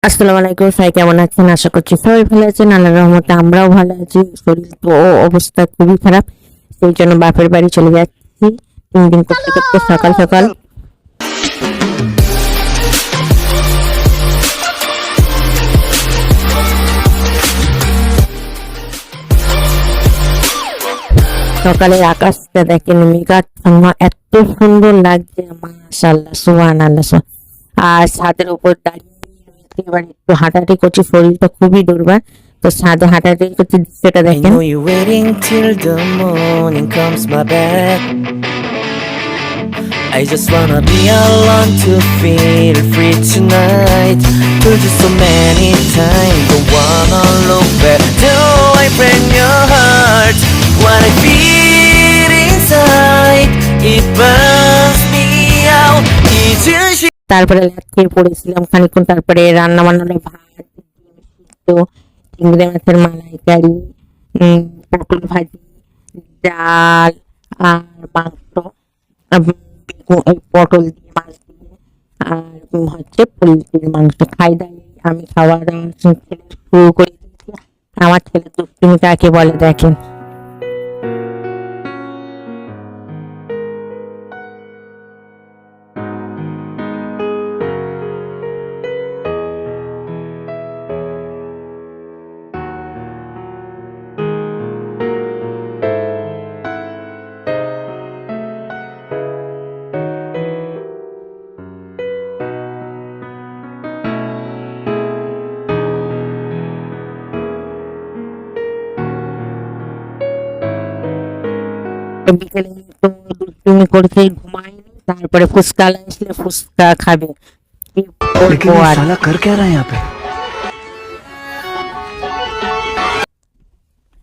আসসালামু আলাইকুম, সবাই কেমন আছেন? আশা করছি সবাই ভালো আছেন। আল্লাহর রহমতে আমরাও ভালো আছি। শরীর তো অবস্থা খুবই খারাপ, সেই জন্য বাপের বাড়ি চলে যাচ্ছি। 3 দিন করতে করতে সকাল সকাল সকালের আকাশটা দেখেন, মেঘাচ্ছন্ন, এত সুন্দর লাগছে, মাশাআল্লাহ সুবহানাল্লাহ। আর ছাদের উপর দাঁড়িয়ে এবার একটু হাঁটাহাঁটি করছি, শরীরটা খুবই দুর্বল। তো ছাদে হাঁটাহাঁটি করছি, দৃশ্যটা I দেখেন। know you're waiting till the morning comes my back. I just wanna be alone to feel free tonight. Told you so many times, don't wanna look back. Do I break your heart? What I feel inside, it burns me out. It's just তারপরে লাট খেয়ে পড়েছিলাম খানিকক্ষণ। তারপরে রান্না বান্না, ভাত, ডিম সিদ্ধ, চিংড়ি মাছের মালাইকারি, পটল ভাজি, ডাল আর মাংস, এই পটল দিয়ে মাছ দিয়ে, আর হচ্ছে পোলট্রির মাংস। খাই দাই আমি খাওয়া দাওয়া ছেলে শুরু করে দিয়েছি। আমার ছেলে দুষ্টুমি কাকে বলে দেখেন। বিকেলে তো দুষ্টুমি করছে, ঘুমায়নি। তারপরে ফুচকা আসলে ফুচকা খাবে, কি लेकिन বলবো ये আর। साला कर क्या रहा है यहाँ पे?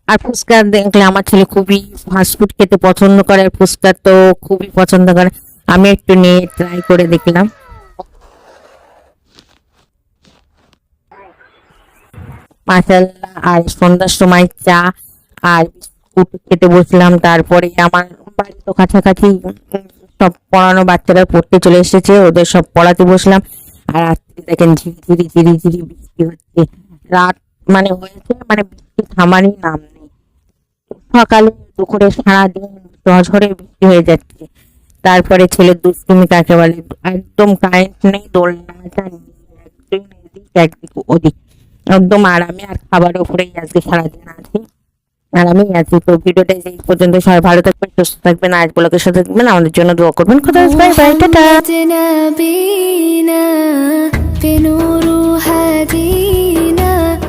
আর ফুচকা দেখলে আমার ছেলে খুবই ফাস্টফুড খেতে পছন্দ করে, আর ফুচকা তো খুবই পছন্দ করে। আমি একটু নিয়ে ট্রাই করে দেখলাম, মাশাআল্লাহ। আর সন্ধ্যার সময় চা আর বিস্কুট খেতে বসলাম। তারপরে আমার বাড়ি তো কাছাকাছি, সব পড়ানো বাচ্চারা পড়তে চলে এসেছে, ওদের সব পড়াতে বসলাম। আর রাত্রি দেখেন ঝিরি ঝিরি ঝিরি বৃষ্টি হচ্ছে। রাত মানে হয়েছে, মানে বৃষ্টি থামারই নাম নেই। সকালে দুপুরে সারাদিন ঝড়ে বৃষ্টি হয়ে যাচ্ছে। তারপরে ছেলের দুষ্টুমি কাকে বলে, একদম কারেন্ট নেই, দোলনাটা নেই, একদিন এদিক একদিক ওদিক, একদম আরামে। আর খাবারের উপরেই আজকে সারাদিন আছি, আরামেই আছি। তো ভিডিওটা এই পর্যন্ত, সবাই ভালো থাকবেন, সুস্থ থাকবেন, আজ ব্লগের সাথে থাকবেন, আমাদের জন্য দোয়া করবেন। খোদা হাফেজ, বাই বাই, টাটা।